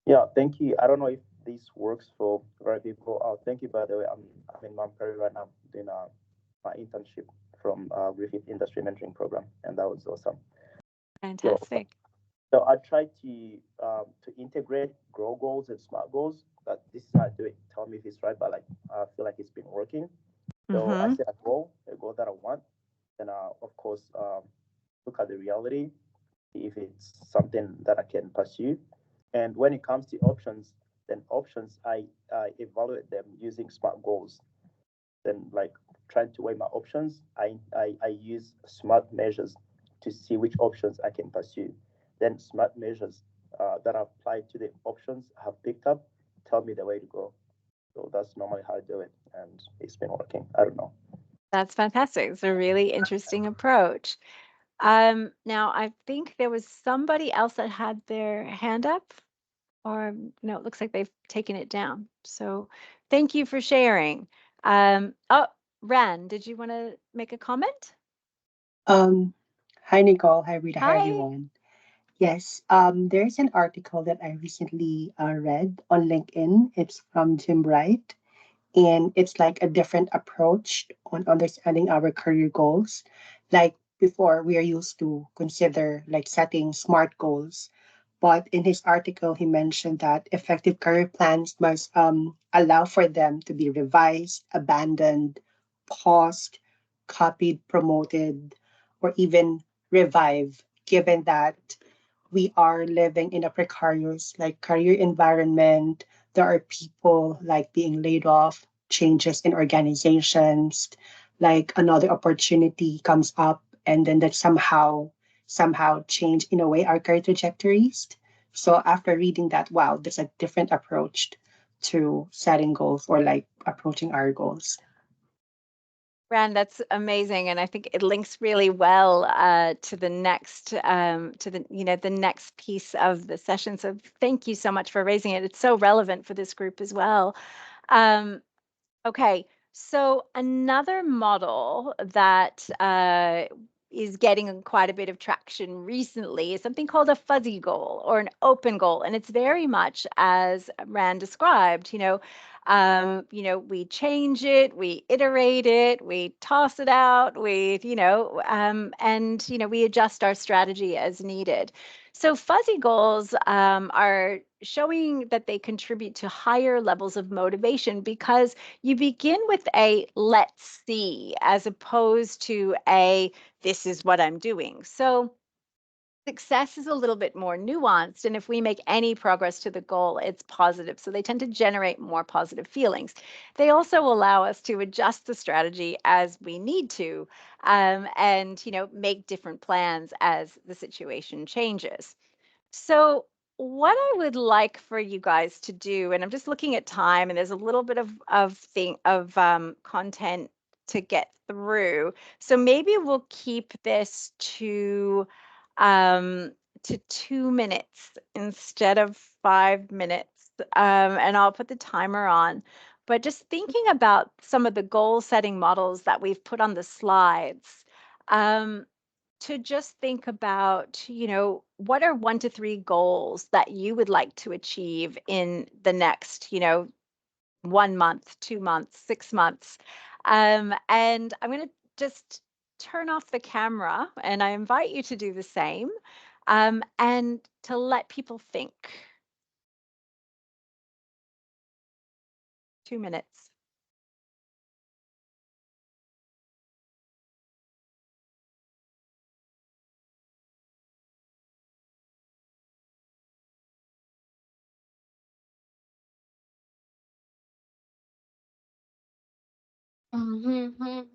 Yeah, thank you. I don't know if this works for very people. Thank you, by the way. I'm in Mount Perry right now doing my internship from Griffith Industry Mentoring Program, and that was awesome. So, Fantastic. so I try to integrate grow goals and smart goals. But this is how I do it. Tell me if it's right, but like I feel like it's been working. So I Mm-hmm. set a goal that I want, and of course look at the reality, if it's something that I can pursue. And when it comes to options, then options I evaluate them using smart goals. Then like trying to weigh my options, I use smart measures to see which options I can pursue. Then smart measures that are applied to the options I have picked up tell me the way to go. So that's normally how I do it, and it's been working. I don't know. That's fantastic. It's a really interesting approach. Now I think there was somebody else that had their hand up, or no, it looks like they've taken it down. So thank you for sharing. Oh, Ran, did you want to make a comment? Um, Hi Nicole, hi Rita, hi Hi. everyone. Yes, there's an article that I recently read on LinkedIn. It's from Jim Wright, and it's like a different approach on understanding our career goals. Like before, we are used to consider like setting smart goals, but in his article, he mentioned that effective career plans must allow for them to be revised, abandoned, paused, copied, promoted, or even revived, given that we are living in a precarious like career environment. There are people like being laid off, changes in organizations, like another opportunity comes up, and then that somehow change in a way our career trajectories. So after reading that, wow, there's a different approach to setting goals or like approaching our goals. Ran, that's amazing, and I think it links really well to the next to the next piece of the session. So thank you so much for raising it. It's so relevant for this group as well. Um, Okay, so another model that is getting quite a bit of traction recently is something called a fuzzy goal or an open goal, and it's very much as Rand described. We change it, we iterate it, we toss it out, and we adjust our strategy as needed. So fuzzy goals are showing that they contribute to higher levels of motivation because you begin with a let's see as opposed to a this is what I'm doing. So success is a little bit more nuanced. And if we make any progress to the goal, it's positive. So they tend to generate more positive feelings. They also allow us to adjust the strategy as we need to and make different plans as the situation changes. So, what I would like for you guys to do, and I'm just looking at time, and there's a little bit of content to get through. So maybe we'll keep this um, to 2 minutes instead of 5 minutes, and I'll put the timer on. But just thinking about some of the goal setting models that we've put on the slides. Um, to just think about, what are 1 to 3 goals that you would like to achieve in the next, 1 month, 2 months, 6 months. And I'm going to just turn off the camera and I invite you to do the same and to let people think. 2 minutes. Mhm.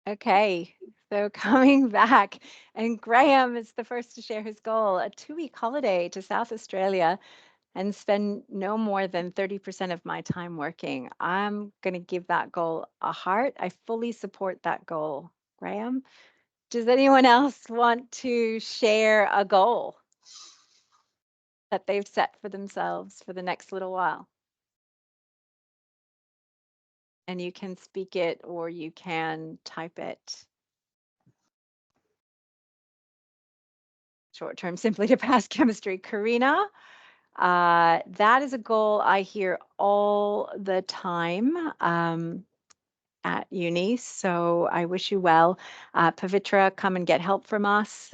Okay, so coming back, and Graham is the first to share his goal, a 2-week holiday to South Australia and spend no more than 30% of my time working. I'm going to give that goal a heart. I fully support that goal. Graham, does anyone else want to share a goal that they've set for themselves for the next little while? And you can speak it or you can type it. Short term, simply to pass chemistry. Karina, that is a goal I hear all the time at uni. So I wish you well. Pavitra, come and get help from us.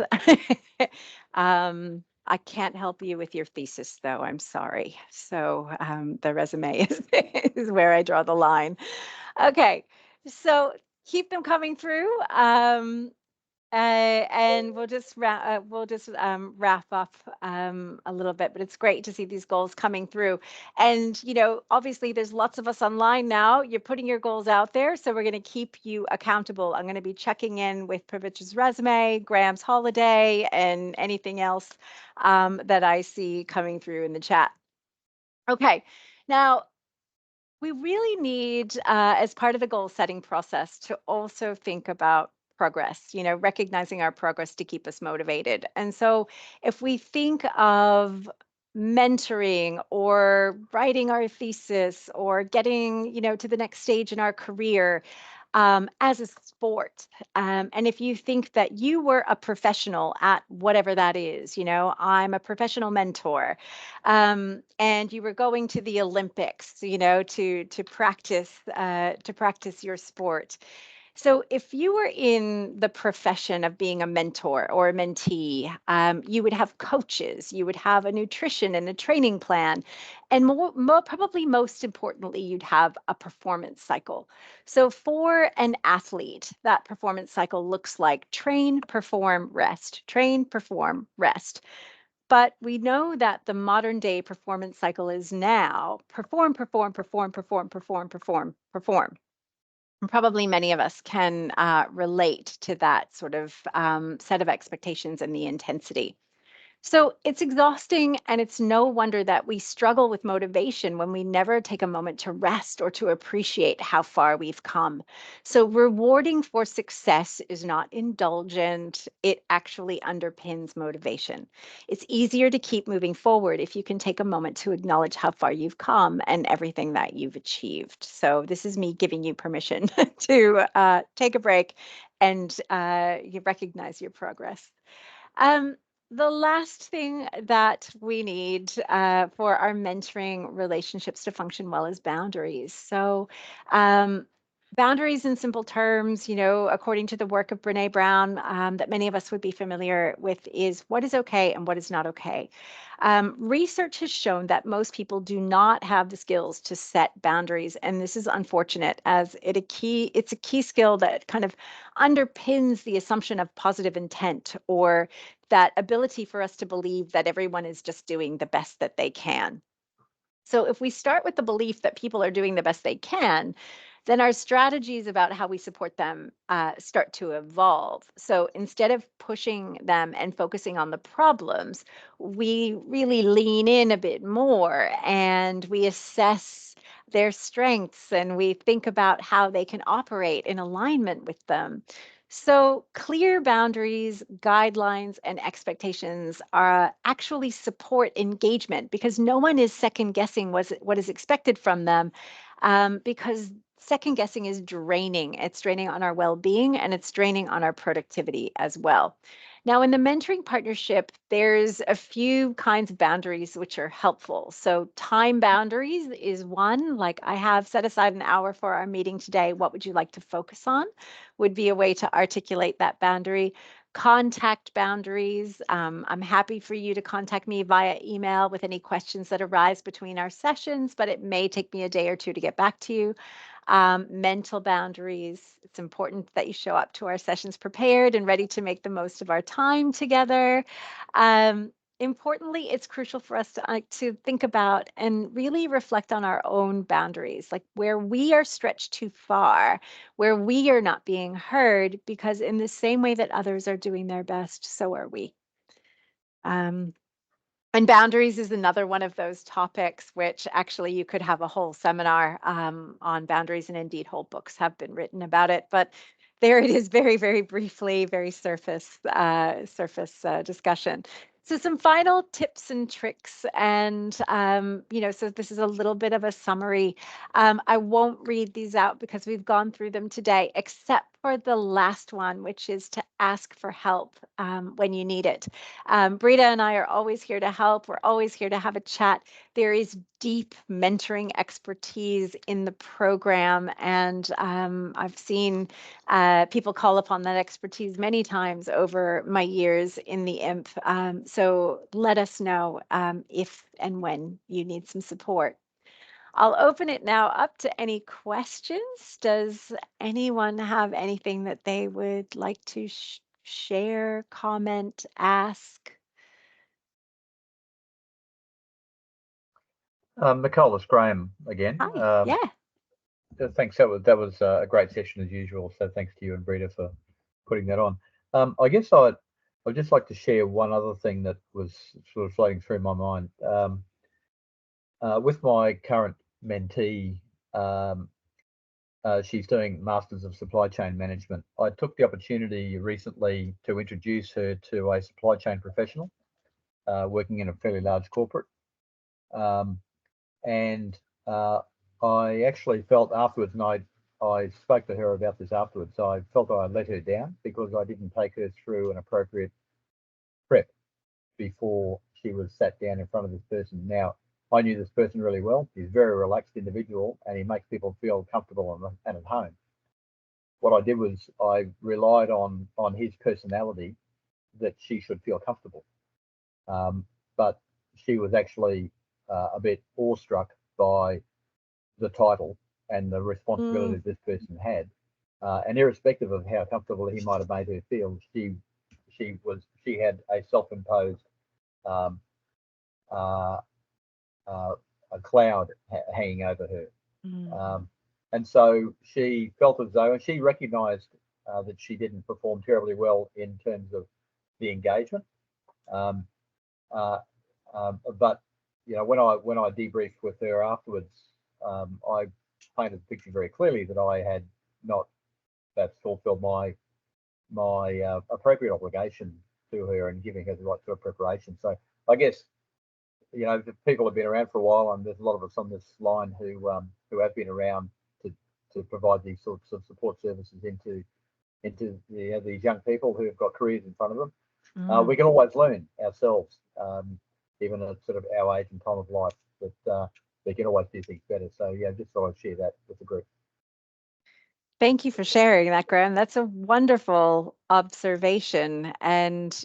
I can't help you with your thesis, though. I'm sorry. So the resume is where I draw the line. Okay, so keep them coming through. And we'll just wrap up a little bit, but it's great to see these goals coming through. And obviously, there's lots of us online now. You're putting your goals out there, so we're going to keep you accountable. I'm going to be checking in with Pravich's resume, Graham's holiday, and anything else that I see coming through in the chat. Okay, now we really need, as part of the goal setting process, to also think about progress, recognizing our progress to keep us motivated. And so if we think of mentoring or writing our thesis or getting, to the next stage in our career, as a sport. And if you think that you were a professional at whatever that is, I'm a professional mentor, and you were going to the Olympics, to practice your sport. So, if you were in the profession of being a mentor or a mentee, you would have coaches, you would have a nutrition and a training plan, and probably most importantly, you'd have a performance cycle. So, for an athlete, that performance cycle looks like train, perform, rest, train, perform, rest. But we know that the modern day performance cycle is now perform, perform, perform, perform, perform, perform, perform. And probably many of us can relate to that sort of set of expectations and the intensity. So it's exhausting, and it's no wonder that we struggle with motivation when we never take a moment to rest or to appreciate how far we've come. So rewarding for success is not indulgent, it actually underpins motivation. It's easier to keep moving forward if you can take a moment to acknowledge how far you've come and everything that you've achieved. So this is me giving you permission to take a break and you recognize your progress. Um, The last thing that we need for our mentoring relationships to function well is boundaries. So, um, boundaries in simple terms, according to the work of Brene Brown, that many of us would be familiar with, is what is okay and what is not okay. Research has shown that most people do not have the skills to set boundaries, and this is unfortunate, as it's a key skill that kind of underpins the assumption of positive intent, or that ability for us to believe that everyone is just doing the best that they can. So if we start with the belief that people are doing the best they can, then our strategies about how we support them start to evolve. So instead of pushing them and focusing on the problems, we really lean in a bit more and we assess their strengths and we think about how they can operate in alignment with them. So, clear boundaries, guidelines, and expectations are actually support engagement, because no one is second guessing what is expected from them, because second guessing is draining. It's draining on our well being and it's draining on our productivity as well. Now, in the mentoring partnership, there's a few kinds of boundaries which are helpful. So, time boundaries is one, like I have set aside an hour for our meeting today. What would you like to focus on? Would be a way to articulate that boundary. Contact boundaries. I'm happy for you to contact me via email with any questions that arise between our sessions, but it may take me a day or two to get back to you. Mental boundaries. It's important that you show up to our sessions prepared and ready to make the most of our time together. Importantly, it's crucial for us to think about and really reflect on our own boundaries, like where we are stretched too far, where we are not being heard, because in the same way that others are doing their best, so are we. Um, and boundaries is another one of those topics which actually you could have a whole seminar on boundaries, and indeed whole books have been written about it. But there it is, very, very briefly, very surface discussion. So some final tips and tricks, and so this is a little bit of a summary. I won't read these out because we've gone through them today, except for the last one, which is to ask for help when you need it. Brita and I are always here to help. We're always here to have a chat. There is deep mentoring expertise in the program, and I've seen people call upon that expertise many times over my years in the IMP. So let us know if and when you need some support. I'll open it now up to any questions. Does anyone have anything that they would like to share, comment, ask? Nicole, it's Graham again. Hi. Yeah. Thanks. That was a great session as usual. So thanks to you and Brita for putting that on. I guess I'd just like to share one other thing that was sort of floating through my mind. With my current mentee, she's doing Masters of Supply Chain Management. I took the opportunity recently to introduce her to a supply chain professional working in a fairly large corporate. And I actually felt afterwards, and I spoke to her about this afterwards, I felt I let her down because I didn't take her through an appropriate prep before she was sat down in front of this person. Now, I knew this person really well. He's a very relaxed individual and he makes people feel comfortable and at home. What I did was I relied on his personality that she should feel comfortable. But she was actually a bit awestruck by the title and the responsibility this person had. And irrespective of how comfortable he might have made her feel, she had a self-imposed uh, a cloud hanging over her. And so she felt as though, and she recognised that she didn't perform terribly well in terms of the engagement. But when I debriefed with her afterwards, I painted the picture very clearly that I had not perhaps fulfilled my appropriate obligation to her and giving her the right sort of preparation. So I guess the people have been around for a while, and there's a lot of us on this line who have been around to provide these sorts of support services into these young people who have got careers in front of them. We can always learn ourselves, even at sort of our age and time of life, that we can always do things better. So yeah, just thought I'd share that with the group. Thank you for sharing that, Graham. That's a wonderful observation. And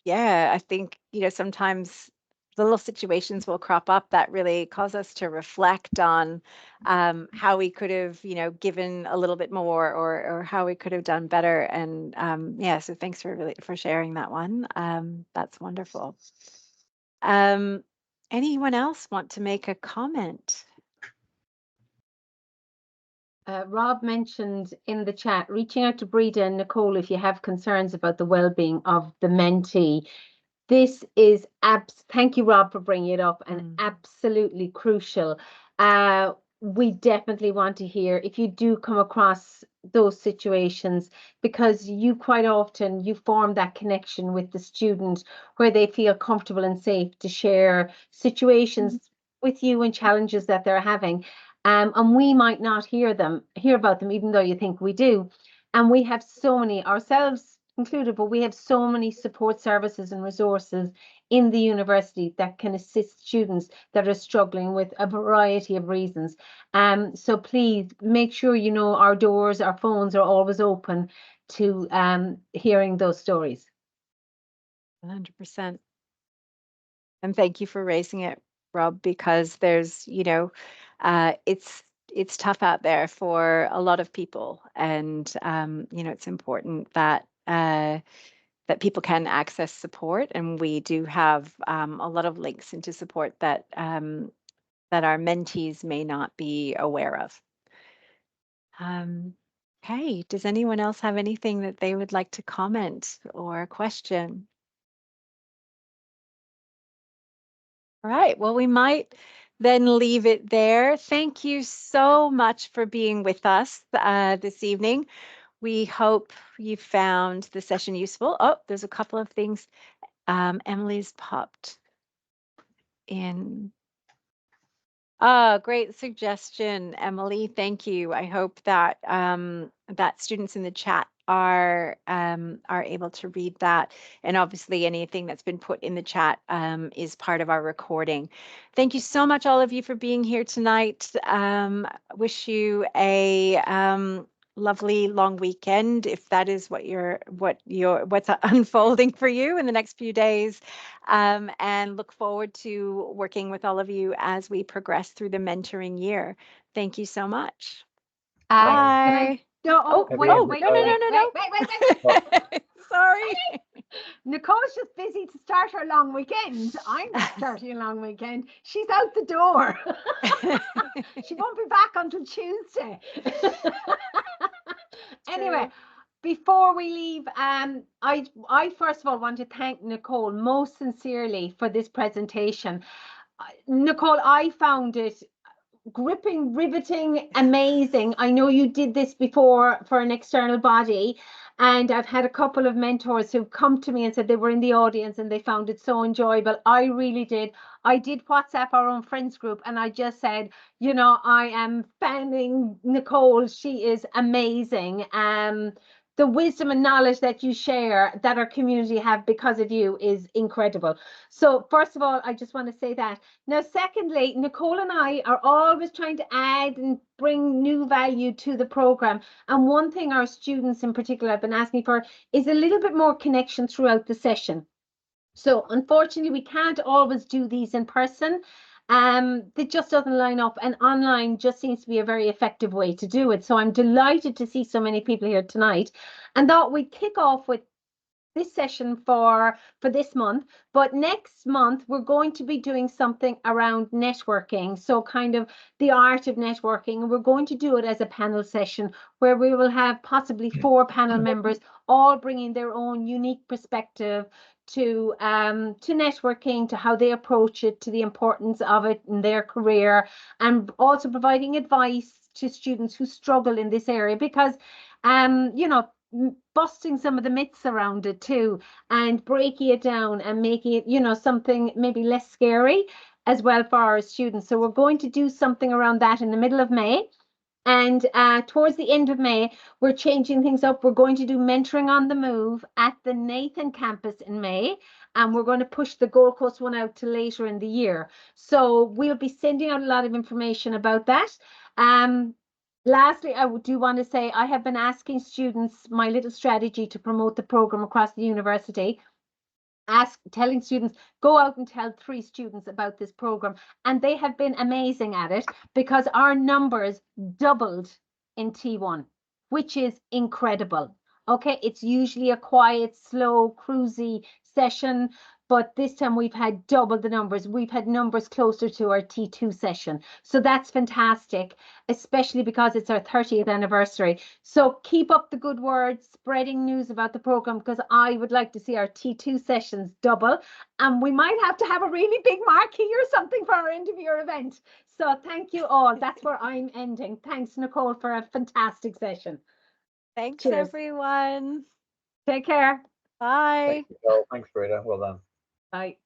yeah, I think, sometimes the little situations will crop up that really cause us to reflect on how we could have, given a little bit more, or how we could have done better. And yeah, so thanks for sharing that one. That's wonderful. Anyone else want to make a comment? Rob mentioned in the chat, reaching out to Breda and Nicole if you have concerns about the well-being of the mentee. This is thank you, Rob, for bringing it up, and absolutely crucial. We definitely want to hear if you do come across those situations, because you quite often you form that connection with the student where they feel comfortable and safe to share situations with you and challenges that they're having. And we might not hear about them, even though you think we do. And we have so many, ourselves included, but we have so many support services and resources in the university that can assist students that are struggling with a variety of reasons. So please make sure our doors, our phones are always open to hearing those stories. 100%. And thank you for raising it, Rob, because there's, it's tough out there for a lot of people, and it's important that that people can access support, and we do have a lot of links into support that that our mentees may not be aware of. Okay, does anyone else have anything that they would like to comment or question? All right, well, we might then leave it there. Thank you so much for being with us this evening. We hope you found the session useful. Oh, there's a couple of things. Emily's popped in. Great suggestion, Emily. Thank you. I hope that that students in the chat are able to read that, and obviously anything that's been put in the chat is part of our recording. Thank you so much, all of you, for being here tonight. Wish you a lovely long weekend, if that is what's unfolding for you in the next few days, and look forward to working with all of you as we progress through the mentoring year. Thank you so much. Bye. Wait. Sorry. Nicole's just busy to start her long weekend. I'm not starting a long weekend. She's out the door. She won't be back until Tuesday. Anyway, before we leave, I first of all want to thank Nicole most sincerely for this presentation. Nicole, I found it gripping, riveting, amazing. I know you did this before for an external body, and I've had a couple of mentors who've come to me and said they were in the audience and they found it so enjoyable. I really did. I did WhatsApp our own friends group, and I just said, I am fanning Nicole. She is amazing. The wisdom and knowledge that you share, that our community have because of you, is incredible. So first of all, I just want to say that. Now, secondly, Nicole and I are always trying to add and bring new value to the program. And one thing our students in particular have been asking for is a little bit more connection throughout the session. So unfortunately, we can't always do these in person. It just doesn't line up, and online just seems to be a very effective way to do it. So I'm delighted to see so many people here tonight, and thought we'd kick off with this session for this month. But next month we're going to be doing something around networking, so kind of the art of networking, and we're going to do it as a panel session where we will have possibly 4 panel members, all bringing their own unique perspective to networking, to how they approach it, to the importance of it in their career, and also providing advice to students who struggle in this area, because busting some of the myths around it too, and breaking it down and making it something maybe less scary as well for our students. So we're going to do something around that in the middle of May. And towards the end of May, we're changing things up. We're going to do mentoring on the move at the Nathan campus in May, and we're going to push the Gold Coast one out to later in the year. So we'll be sending out a lot of information about that. Lastly, I do want to say I have been asking students my little strategy to promote the program across the university. Telling students, go out and tell 3 students about this program, and they have been amazing at it because our numbers doubled in T1, which is incredible. Okay, it's usually a quiet, slow, cruisy session, but this time we've had double the numbers. We've had numbers closer to our T2 session. So that's fantastic, especially because it's our 30th anniversary. So keep up the good words, spreading news about the program, because I would like to see our T2 sessions double. And we might have to have a really big marquee or something for our end of year event. So thank you all. That's where I'm ending. Thanks, Nicole, for a fantastic session. Thanks, Cheers. everyone. Take care. Bye. Thanks, Rita. Well done. Bye.